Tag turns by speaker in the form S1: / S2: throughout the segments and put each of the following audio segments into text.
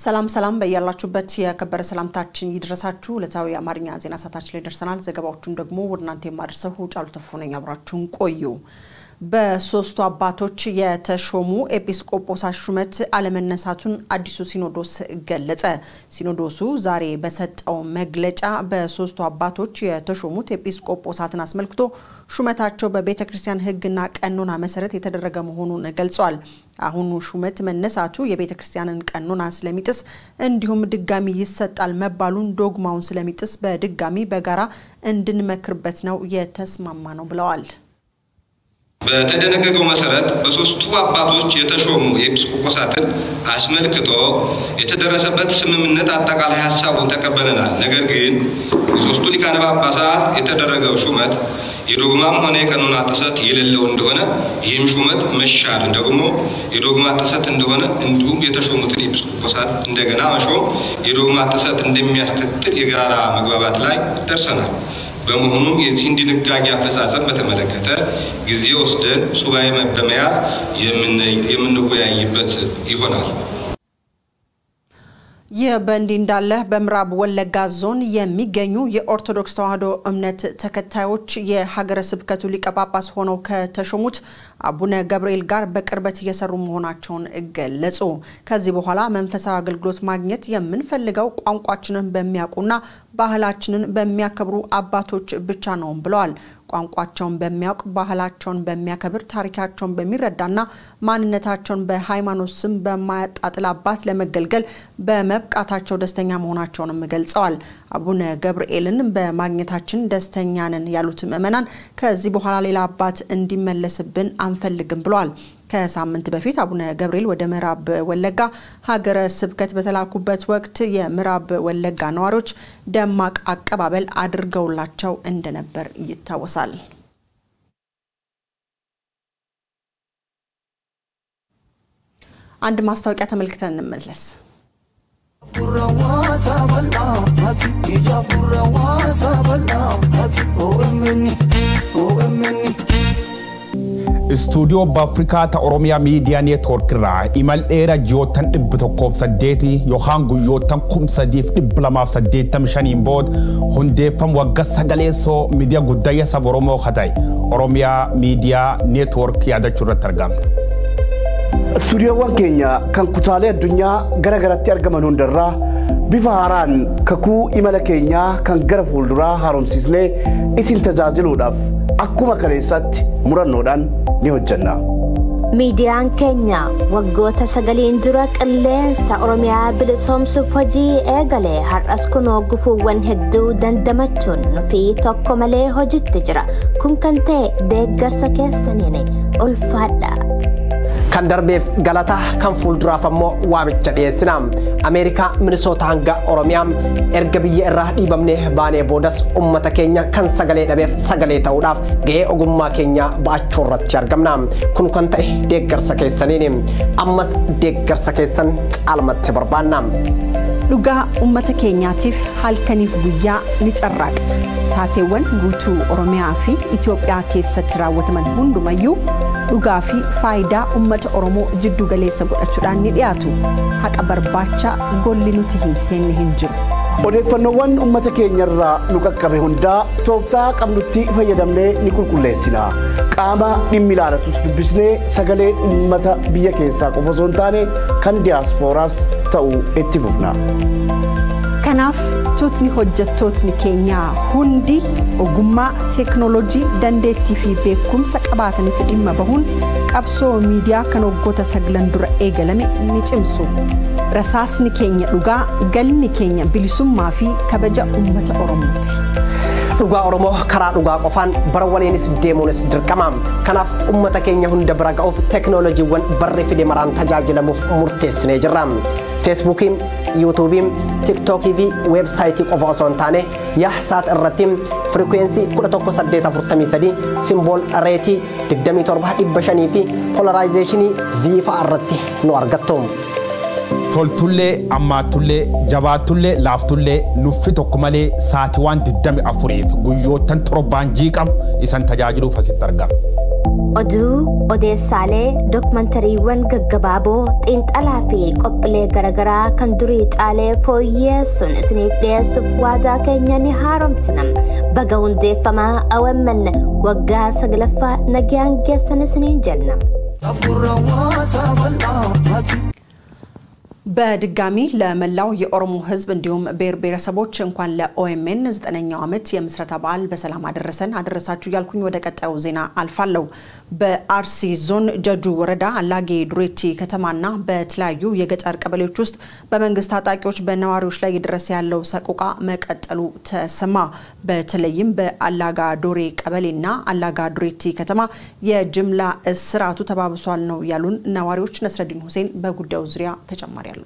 S1: ሰላም ሰላም በያላችሁበት የከበረ ሰላምታችን ይድረሳችሁ ለታው የአማርኛ ዜና ሰዓታችን ላይ ደርሰናል ዘገባዎቹን ደግሞ ወድናንተ የማድረሰው ጫሉ ተፈነኛ አብራችሁን ቆዩ በሶስቱ አባቶች የተሾሙ ኤጲስቆጶሳት ሹመት አለመነሳቱን አዲሱ ሲኖዶስ ገለጸ ሲኖዶሱ ዛሬ በሰጠው መግለጫ በሶስቱ አባቶች የተሾሙት ኤጲስቆጶሳትን አስመልክቶ ሹመታቸው በቤተክርስቲያን ሕግና ቀኖና መሰረት የተደረገ መሆኑን ገልጿል አሁን ሹመት መነሳቱ የቤተክርስቲያንን ቀኖና ስለሚጥስ እንዲሁም ድጋሚ ይሰጣል መባሉን ዶግማውን ስለሚጥስ በድጋሚ በጋራ እንድንመክርበት ነው የተስማማ ነው ብለዋል
S2: በተደነገገው መሰረት በሶስቱ አባቶች የተሾሙ ኤጲስቆጶሳትን አስመልክቶ የተደረሰበት ስምምነት አጠቃላይ ሐሳቡን ተቀበለናል ነገር ግን ሶስቱ ሊቃነ ጳጳሳት የተደረገው ሹመት የዶግማም ሆነ የቀኖና ጥሰት የሌለው እንደሆነ ይህም ሹመት መሻር ደግሞ የዶግማ ጥሰት እንደሆነ እንዲሁም የተሾሙትን ኤጲስቆጶሳት እንደገና መሾም የዶግማ ጥሰት እንደሚያስከትል የጋራ መግባባት ላይ ደርሰናል በመሆኑም የዚህን ድንጋጌ አፈጻጸም በተመለከተ ጊዜ ወስደን ሱባኤ በመያዝ የምንወያይበት ይሆናል
S1: የበንዲ እንዳለ በምዕራብ ወለጋ ዞን የሚገኙ የኦርቶዶክስ ተዋሕዶ እምነት ተከታዮች የሀገረ ስብከቱ ሊቀ ጳጳስ ሆነው ከተሾሙት አቡነ ገብርኤል ጋር በቅርበት እየሰሩ መሆናቸውን ገለጹ ከዚህ በኋላ መንፈሳዊ አገልግሎት ማግኘት የምንፈልገው ቋንቋችንን በሚያውቁና ባህላችንን በሚያከብሩ አባቶች ብቻ ነው ብለዋል ቋንቋቸውን በሚያውቅ ባህላቸውን በሚያከብር ታሪካቸውን በሚረዳና ማንነታቸውን በሃይማኖት ስም በማያጣጥል አባት ለመገልገል በመብቃታቸው ደስተኛ መሆናቸውንም ገልጸዋል አቡነ ገብርኤልን በማግኘታችን ደስተኛ ነን ያሉት ምእመናን ከዚህ በኋላ ሌላ አባት እንዲመለስብን አንፈልግም ብለዋል ከሳምንት በፊት አቡነ ገብርኤል ወደ ምዕራብ ወለጋ ሀገረ ስብከት በተላኩበት ወቅት የምዕራብ ወለጋ ነዋሪዎች ደማቅ አቀባበል አድርገውላቸው እንደነበር ይታወሳል አንድ ማስታወቂያ ተመልክተን እንመለስ
S3: Studio Bafrika ta Oromia Media Network ra imal era jotan ibtokof sadeti yohan guyotan kum sadif iblamaf sadetam shanin bod hunde fam wagga sagaleso media gudaya saboromo khatai Oromia Media Network yada churra targam
S4: Studio wan Kenya kan kutale dunya garagaratti argaman hundarra bifaharan kaku imala Kenya kan gara fuldura haromsisne isin tajaajiludaf akkuma kaleessatti murannoodhaan ni hojjanna
S5: Miidiyaan keenya waggoota sagaliin dura qilleensa Oromiyaa bilisoomsuuf hojii eegalee har'as kunoo gufuuwwan hedduu dandamachuun fi tokko malee hojiitti jira kun kan ta'e deeggarsa keessaniin ulfaadha
S6: kan darbeef galata kan fuulduraaf ammoo waamicha dhiyeessina Ameerikaa Minnesota hanga Oromiyaa erga biyya irraa dhiibamnee baanee boodas ummata keenya kan sagalee dhabeef sagalee ta'uudhaaf gahee ogummaa keenya baachuu irratti argamna kun kan ta'e deeggarsa keessaniin ammas deeggarsa keessan caalmatti barbaanna
S1: dhugaa ummata keenyaatiif halkaniif guyyaa ni carraaqa taateewwan guutuu Oromiyaa fi Itoophiyaa keessatti raawwataman hundumayyuu dhugaa fi faayidaa ummata Oromoo jiddu galeessa godhachuudhaan ni dhiyaatu haqa barbaacha golli nuti hin seenne hin jiru
S4: odeeffannoowwan ummata keenyarraa nu qaqqabe hundaa tooftaa qabnutti fayyadamnee ni qulqulleessina qaama dhimmi ilaalatus dubbisnee sagalee ummata biyya keessaa qofa osoo hin taane kan diiyaaspooraas ta'uu itti fufna
S1: kanaaf tuutni hojjettootni keenya hundi ogummaa teeknooloojii dandeettii fi beekumsa qabaatanitti dhimma bahuun qabsoo miidiyaa kan waggoota saglan dura eegalame ni cimsu rasaasni keenya dhugaa galmi keenya bilisummaa fi kabaja ummata Oromooti
S6: dhugaa Oromoo karaa dhugaa qofaan bara waliinis deemuunis dirqama kanaaf ummata keenya hunda bira ga'uuf teeknooloojiiwwan barri fide maraan tajaajilamuuf murteessinee jirra Facebook YouTube TikTok fi website qofa osoo hin taane yahsaat irratti frequency 11843 symbol rate 27500 fi polarization V irratti nu argattu
S3: toltulle ammatulle jabatulle laftulle nuffi tokko malee saatiwan 24 guyyoottan torban jiqam isan tajaajiluuf asitti argama
S5: oduu odeessaalee dookumantariiwwan gaggabaaboo xiinxalaa fi qophiilee garaagaraa kan durii caalee fooyyeessuun isiniif dhiyeessuuf waadaa keenya ni haaromsina baga hundeeffamaa OMN waggaa 9ffaa nagaan geessan isiniin jenna.
S1: በድጋሚ ለመላው የኦሮሞ ህዝብ እንዲሁም ብሔር ብሔረሰቦች እንኳን ለኦኤምኤን 9ኛው ዓመት የምስረታ በዓል በሰላም አደረሳችሁ ያልኩኝ ወደ ቀጣዩ ዜና አልፋለሁ። በአርሲ ዞን ጀጁ ወረዳ አላጌ ዱሬቲ ከተማና በተለያዩ የገጠር ቀበሌዎች ውስጥ በመንግስት ታጣቂዎች በነዋሪዎች ላይ እየደረሰ ያለው ሰቆቃ መቀጠሉ ተሰማ። በተለይም በአላጋ ዶሬ ቀበሌና አላጋ ዱሬቲ ከተማ የጅምላ እስራቱ ተባብሷል ነው ያሉን ነዋሪዎች። ነስረዲን ሁሴን በጉዳዩ ዙሪያ ተጨማሪ ያለው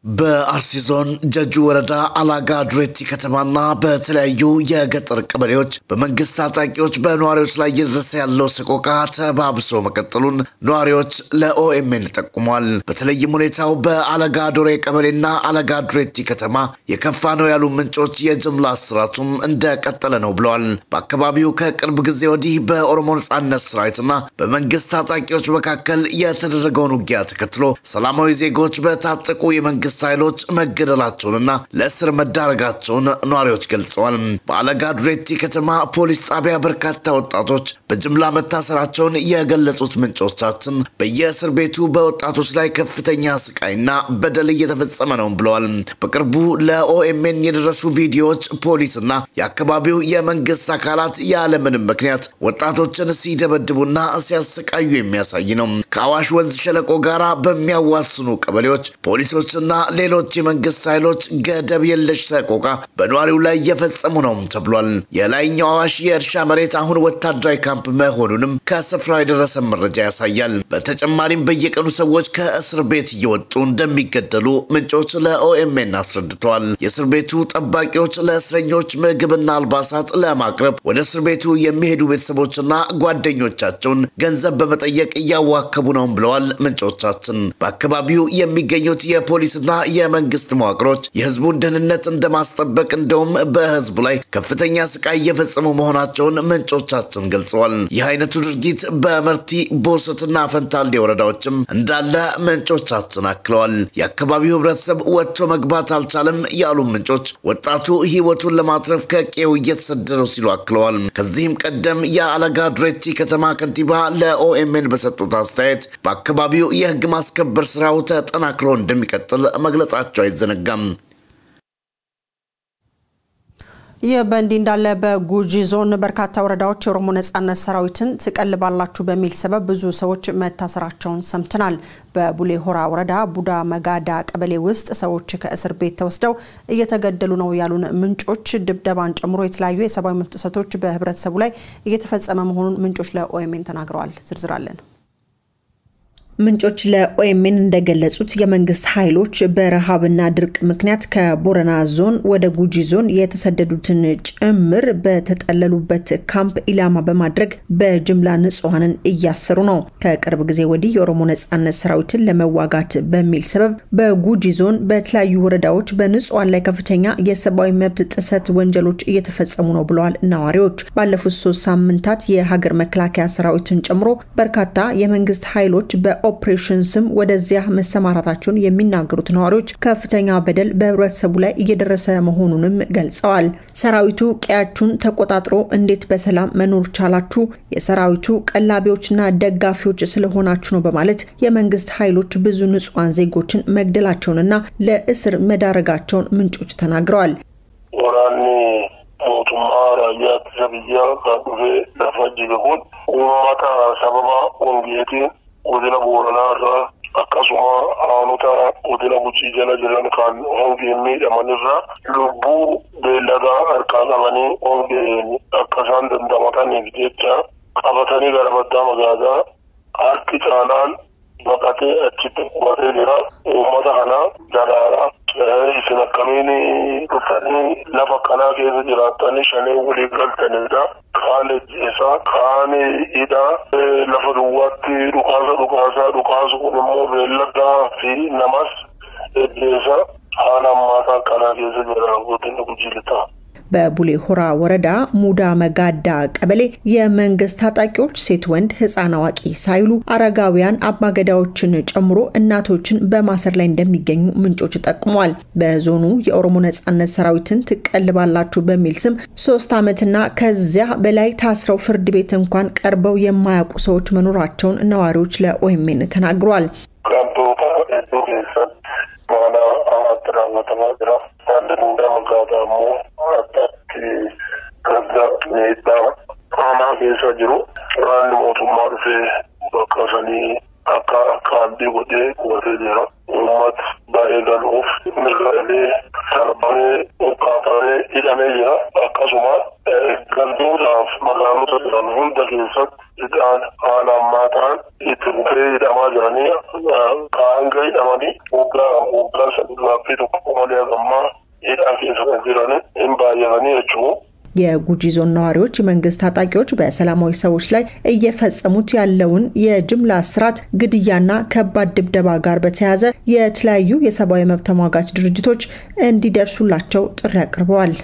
S7: በአርሲ ዞን ጀጁ ወረዳ አላጋ ዱሬቲ ከተማና በተለያዩ የገጠር ቀበሌዎች በመንግስት ታጣቂዎች በነዋሪዎች ላይ እየደረሰ ያለው ሰቆቃ ተባብሶ መቀጠሉን ነዋሪዎች ለኦኤምኤን ጠቁመዋል። በተለይም ሁኔታው በአላጋ ዶሬ ቀበሌና አላጋ ዱሬቲ ከተማ የከፋ ነው ያሉ ምንጮች የጅምላ እስራቱም እንደቀጠለ ነው ብለዋል። በአካባቢው ከቅርብ ጊዜ ወዲህ በኦሮሞ ነጻነት ሰራዊትና በመንግስት ታጣቂዎች መካከል የተደረገውን ውጊያ ተከትሎ ሰላማዊ ዜጎች በታጠቁ የመንግስት ኃይሎች መገደላቸውንና ለእስር መዳረጋቸውን ነዋሪዎች ገልጸዋል። በአላጋ ዱሬቲ ከተማ ፖሊስ ጣቢያ በርካታ ወጣቶች በጅምላ መታሰራቸውን የገለጹት ምንጮቻችን በየእስር ቤቱ በወጣቶች ላይ ከፍተኛ ስቃይና በደል እየተፈጸመ ነው ብለዋል። በቅርቡ ለኦኤምኤን የደረሱ ቪዲዮዎች ፖሊስና የአካባቢው የመንግስት አካላት ያለምንም ምክንያት ወጣቶችን ሲደበድቡና ሲያሰቃዩ የሚያሳይ ነው። ከአዋሽ ወንዝ ሸለቆ ጋራ በሚያዋስኑ ቀበሌዎች ፖሊሶችና ሌሎች የመንግስት ኃይሎች ገደብ የለሽ ሰቆቃ በነዋሪው ላይ እየፈጸሙ ነው ተብሏል። የላይኛው አዋሽ የእርሻ መሬት አሁን ወታደራዊ ካምፕ መሆኑንም ከስፍራው የደረሰ መረጃ ያሳያል። በተጨማሪም በየቀኑ ሰዎች ከእስር ቤት እየወጡ እንደሚገደሉ ምንጮች ለኦኤምኤን አስረድተዋል። የእስር ቤቱ ጠባቂዎች ለእስረኞች ምግብና አልባሳት ለማቅረብ ወደ እስር ቤቱ የሚሄዱ ቤተሰቦችና ጓደኞቻቸውን ገንዘብ በመጠየቅ እያዋከቡ ነው ብለዋል ምንጮቻችን። በአካባቢው የሚገኙት የፖሊስና የመንግስት መዋቅሮች የህዝቡን ደህንነት እንደማስጠበቅ እንደውም በህዝቡ ላይ ከፍተኛ ስቃይ እየፈጸሙ መሆናቸውን ምንጮቻችን ገልጸዋል። ይህ አይነቱ ድርጊት በመርቲ ቦሰትና ፈንታሌ ወረዳዎችም እንዳለ ምንጮቻችን አክለዋል። የአካባቢው ህብረተሰብ ወጥቶ መግባት አልቻለም ያሉ ምንጮች ወጣቱ ህይወቱን ለማትረፍ ከቄው እየተሰደደ ሲሉ አክለዋል። ከዚህም ቀደም የአላጋ ዱሬቲ ከተማ ከንቲባ ለኦኤምኤን በሰጡት አስተያየት በአካባቢው የህግ ማስከበር ስራው ተጠናክሮ እንደሚቀጥል መግለጻቸው አይዘነጋም።
S1: የበንዲ እንዳለ በጉጂ ዞን በርካታ ወረዳዎች የኦሮሞ ነጻነት ሰራዊትን ትቀልባላችሁ በሚል ሰበብ ብዙ ሰዎች መታሰራቸውን ሰምተናል። በቡሌ ሆራ ወረዳ ቡዳ መጋዳ ቀበሌ ውስጥ ሰዎች ከእስር ቤት ተወስደው እየተገደሉ ነው ያሉን ምንጮች ድብደባን ጨምሮ የተለያዩ የሰብአዊ መብት ጥሰቶች በህብረተሰቡ ላይ እየተፈጸመ መሆኑን ምንጮች ለኦኤምኤን ተናግረዋል። ዝርዝር አለን። ምንጮች ለኦኤምኤን እንደገለጹት የመንግስት ኃይሎች በረሃብና ድርቅ ምክንያት ከቦረና ዞን ወደ ጉጂ ዞን የተሰደዱትን ጭምር በተጠለሉበት ካምፕ ኢላማ በማድረግ በጅምላ ንጹሃንን እያሰሩ ነው። ከቅርብ ጊዜ ወዲህ የኦሮሞ ነጻነት ሰራዊትን ለመዋጋት በሚል ሰበብ በጉጂ ዞን በተለያዩ ወረዳዎች በንጹሃን ላይ ከፍተኛ የሰብአዊ መብት ጥሰት ወንጀሎች እየተፈጸሙ ነው ብለዋል ነዋሪዎች። ባለፉት 3 ሳምንታት የሀገር መከላከያ ሰራዊትን ጨምሮ በርካታ የመንግስት ኃይሎች ኦፕሬሽን ስም ወደዚያ መሰማራታቸውን የሚናገሩት ነዋሪዎች ከፍተኛ በደል በህብረተሰቡ ላይ እየደረሰ መሆኑንም ገልጸዋል። ሰራዊቱ ቀያቹን ተቆጣጥሮ እንዴት በሰላም መኖር ቻላችሁ? የሰራዊቱ ቀላቢዎችና ደጋፊዎች ስለሆናችሁ ነው በማለት የመንግስት ኃይሎች ብዙ ንጹሃን ዜጎችን መግደላቸውንና ለእስር መዳረጋቸውን ምንጮች ተናግረዋል።
S8: ወራኒ ሞቱማ ራያት ዘብያ ካዱፌ ለፈጅልሁን ኡማታ ሰበባ ወንጌቲ ودنا بورنا را أكاسوما آنوتا ودنا بوشي جنا جلنا كان هنگي ميد أمانيرا لبو بلغا أركان أماني هنگي أكاسان دندامتا نيجيتا أبتاني غربتا مغادا أركي تانان بقاتي أتشت وطيرا ومتا هنا جرارا إسنا كميني رفتاني لفقنا كيز جراتاني شاني ولي قلتاني دا خاني جيسا خاني إدا لفدواتي رقاسا ونمو بلدا في نمس جيسا خانا ماتا كنا كيز جرارا وطينا بجيلتا
S1: በቡሌ ሆራ ወረዳ ሙዳ መጋዳ ቀበሌ የመንግስት ታጣቂዎች ሴት ወንድ ህፃን አዋቂ ሳይሉ አረጋውያን አባገዳዎችን ጨምሮ እናቶችን በማሰር ላይ እንደሚገኙ ምንጮች ጠቁመዋል። በዞኑ የኦሮሞ ነጻነት ሰራዊትን ትቀልባላችሁ በሚል ስም 3 ዓመትና ከዚያ በላይ ታስረው ፍርድ ቤት እንኳን ቀርበው የማያውቁ ሰዎች መኖራቸውን ነዋሪዎች ለኦኤምኤን ተናግረዋል። የጉጂ ዞን ነዋሪዎች የመንግስት ታጣቂዎች በሰላማዊ ሰዎች ላይ እየፈጸሙት ያለውን የጅምላ እስራት ግድያና ከባድ ድብደባ ጋር በተያያዘ የተለያዩ የሰብአዊ መብት ተሟጋች ድርጅቶች እንዲደርሱላቸው ጥሪ አቅርበዋል።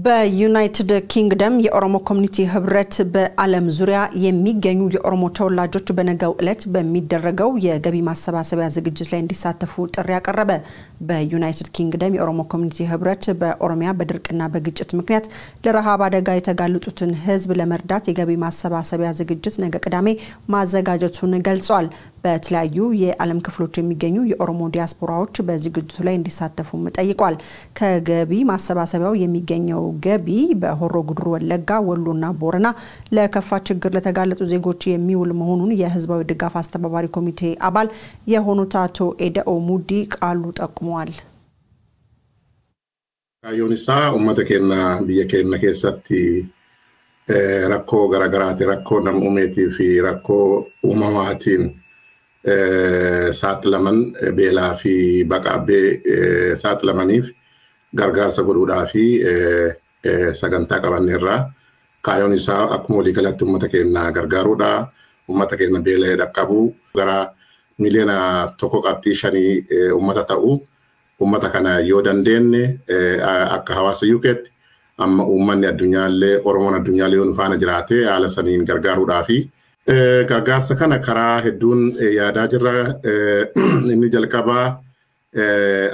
S1: በዩናይትድ ኪንግደም የኦሮሞ ኮሚኒቲ ህብረት በዓለም ዙሪያ የሚገኙ የኦሮሞ ተወላጆች በነገው ዕለት በሚደረገው የገቢ ማሰባሰቢያ ዝግጅት ላይ እንዲሳተፉ ጥሪ ያቀረበ። በዩናይትድ ኪንግደም የኦሮሞ ኮሚኒቲ ህብረት በኦሮሚያ በድርቅና በግጭት ምክንያት ለረሃብ አደጋ የተጋለጡትን ህዝብ ለመርዳት የገቢ ማሰባሰቢያ ዝግጅት ነገ ቅዳሜ ማዘጋጀቱን ገልጿል። በተለያዩ የዓለም ክፍሎች የሚገኙ የኦሮሞ ዲያስፖራዎች በዝግጅቱ ላይ እንዲሳተፉ ጠይቋል። ከገቢ ማሰባሰቢያው የሚገኘው ገቢ በሆሮ ጉድሩ ወለጋ ወሎና ቦረና ለከፋ ችግር ለተጋለጡ ዜጎች የሚውል መሆኑን የህዝባዊ ድጋፍ አስተባባሪ ኮሚቴ አባል የሆኑት አቶ ኤደኦ ሙዲ ቃሉ ጠቁመዋል።
S9: ካዮኒሳ ኡመተከና ቢየከና ከሰቲ ረኮ ገራገራቲ ረኮ ነሙሜቲ ፊ ረኮ ኡማማቲን ሳትለመን ቤላ ፊ በቃቤ ሳትለመኒፍ gargaarsa godhuudhaa fi sagantaa qabanneerra kaayoon isaa akkuma walii galatti uummata keenya gargaaruudha. Uummata keenya beela dhaqqabu gara miliyoona 1.5 uummata ta'u uummata kana yoo dandeenye akka hawaasa UK'tti amma uummanni addunyaallee Oromoon addunyaallee yoo faana jiraate haala saniin gargaaruudhaa fi gargaarsa kana karaa hedduun yaadaa jirra. Inni jalqabaa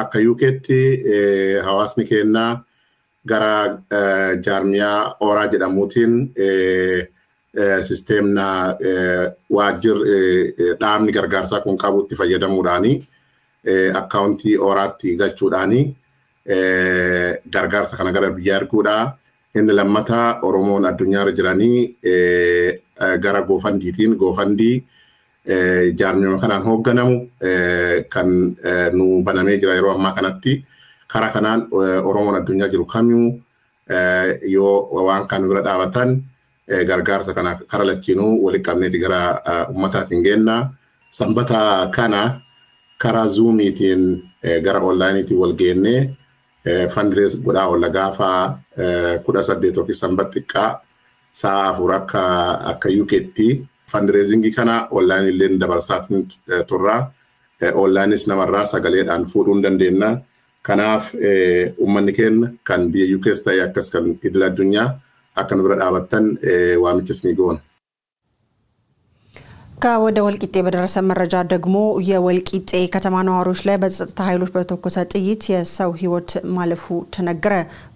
S9: akka UK'tti hawaasni keenya gara jaarmiyaa ooraa jedhamuutiin sisteemna waajjir dhaabni gargaarsaa kun qabutti fayyadamuudhaani akkaawuntii ooraatti galchuudhaani gargaarsa kana gara biyya erguudha. Inni lammataa Oromoon addunyaarra jiranii gara goofandiitiin goofandii jaarmiyaa kanaan hoogganamu kan nu banamee jira yeroo ammaa kanatti karaa kanaan Oromoon addunyaa jiru kamuu yoo waan kan bira dhaabatan gargaarsa kana karaa lachiinuu walitti qabneeti gara ummataatiin geenna. Sanbata kana karaa Zoomiitiin gara onlaayiniitiin wal geennee fundraise godhaa oolla gaafa 18 yookiin sanbata xiqqaa sa'a 4 akka UK'tti fundraising kana online illee dabarsaatiin turra. Onlineinis namarraa sagaleedhaan fuudhuun dandeenya. Kanaaf uummanni keenya kan biyya UK's ta'e akkas kan idil addunyaa akka nu bira dhaabattan waamichas ni goona.
S1: ከወደ ወልቂጤ በደረሰ መረጃ ደግሞ የወልቂጤ ከተማ ነዋሪዎች ላይ በጸጥታ ኃይሎች በተኮሰ ጥይት የሰው ህይወት ማለፉ ተነገረ።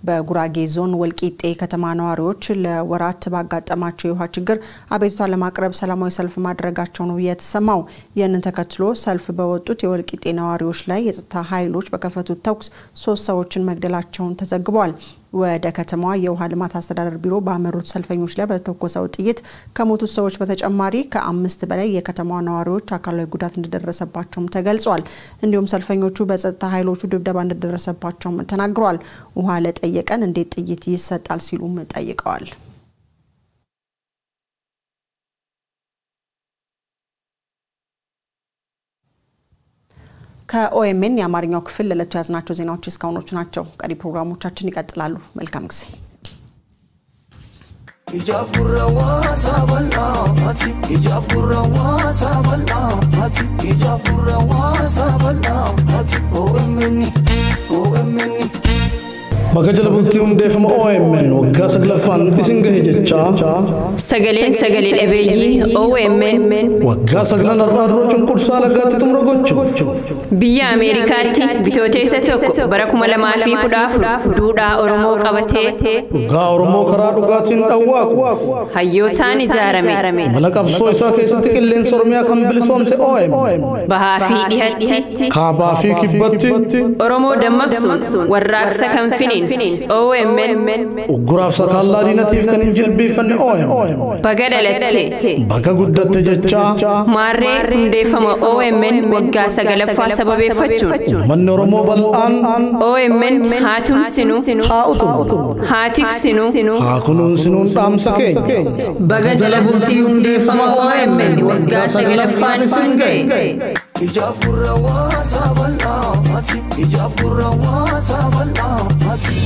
S1: በጉራጌ ዞን ወልቂጤ ከተማ ነዋሪዎች ለወራት ባጋጠማቸው የውሃ ችግር አቤቱታ ለማቅረብ ሰላማዊ ሰልፍ ማድረጋቸው ነው የተሰማው። ይህንን ተከትሎ ሰልፍ በወጡት የወልቂጤ ነዋሪዎች ላይ የጸጥታ ኃይሎች በከፈቱት ተኩስ 3 ሰዎችን መግደላቸውን ተዘግቧል። ወደ ከተማዋ የውሃ ልማት አስተዳደር ቢሮ ባመሩት ሰልፈኞች ላይ በተኮሰው ጥይት ከሞቱት ሰዎች በተጨማሪ ከ5 በላይ የከተማዋ ነዋሪዎች አካላዊ ጉዳት እንደደረሰባቸውም ተገልጿል። እንዲሁም ሰልፈኞቹ በጸጥታ ኃይሎቹ ድብደባ እንደደረሰባቸውም ተናግረዋል። ውሃ ለጠየቀን እንዴት ጥይት ይሰጣል ሲሉም ጠይቀዋል። ከኦኤምኤን የአማርኛው ክፍል ለለቱ ያዝናቸው ዜናዎች እስካሁኖቹ ናቸው። ቀሪ ፕሮግራሞቻችን ይቀጥላሉ። መልካም ጊዜ። ኢጃፉራ ዋሳ በላ
S10: Bagajala bultii hundeeffama OMN waggaa saglaffaan isin gahe jechaa
S11: sagaleen ebeeyyii OMN
S10: waggaa saglan har'aa dura cunqursaa lagaatti xumura gochuuf
S11: biyya Ameerikaatti bitooteessa tokko bara 2014 duudhaa Oromoo qabatee
S10: dhugaa Oromoo karaa dhugaatiin dhawwaaqu
S11: hayyootaan ijaarame
S10: mala qabsoo isaa keessatti qilleensa Oromiyaa kan bilisoomse OMN
S11: bahaa fi dhihatti
S10: kaabaa fi kibbatti
S11: Oromoo dammaqsuun warraaqsa kan finiin OMN
S10: ugguraaf sakaallaa diinatiif kan hin jilbeeffanne OMN
S11: baga dhalatte
S10: baga guddatte jechaa
S11: maarree hundeeffama OMN waggaa sagalaffaa sababeeffachuun
S10: uummanni Oromoo bal'aan
S11: OMN haa tumsinu
S10: haa utumu
S11: haa tiksinu
S10: haa kunuunsinuun dhaamsa keenya
S11: baga jala bultii hundeeffama OMN waggaa sagalaffaan isin gahe.
S12: Ijafura wasabala mati, ijafura wasabala mati.